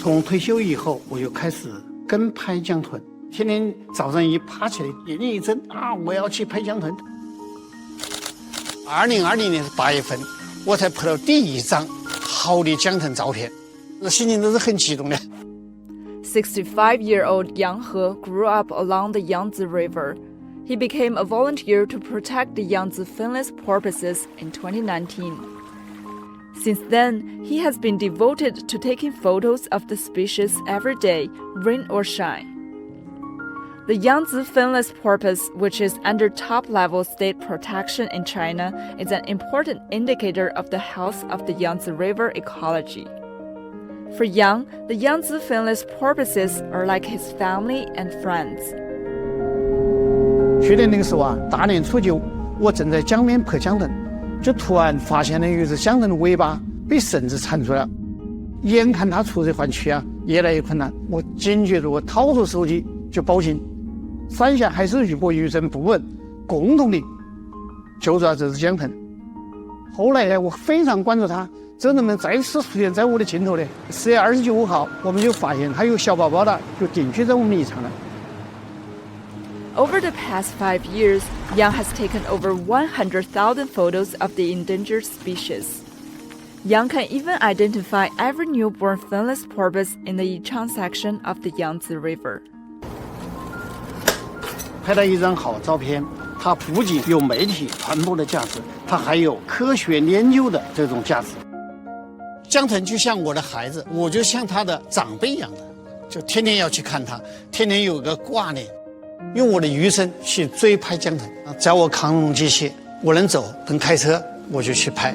从退休以后，我就开始跟拍江豚，天天早上一爬起来，眼睛一睁啊，我要去拍江豚。2020年8月份，我才拍到第一张好的江豚照片，心情都是很激动的。65-year-old Yang He grew up along the Yangtze River. He became a volunteer to protect the Yangtze finless porpoises in 2019. Since then, he has been devoted to taking photos of the species every day, rain or shine. The Yangtze finless porpoise, which is under top-level state protection in China, is an important indicator of the health of the Yangtze River ecology. For Yang, the Yangtze finless porpoises are like his family and friends. 去年那个时候啊，大年初9，我正在江边拍江豚，就突然发现了有一只江豚的尾巴被绳子缠住了，眼看它出水换取啊越来越困难，我警觉着，我掏出手机就报警。三峡海事局和渔政部门共同的救助了这只江豚。后来呢，我非常关注它，这能不能再次出现在我的镜头呢？10月29号，我们就发现它有小宝宝了，就定居在我们的渔场了。Over the past 5 years, Yang has taken over 100,000 photos of the endangered species. Yang can even identify every newborn finless porpoise in the Yichang section of the Yangtze River. 拍到一张好照片，它不仅有媒体传播的价值，它还有科学研究的这种价值。江豚就像我的孩子，我就像他的长辈一样的，就天天要去看它，天天有个挂念，用我的余生去追拍江豚。只要我扛龙机械，我能走能开车，我就去拍。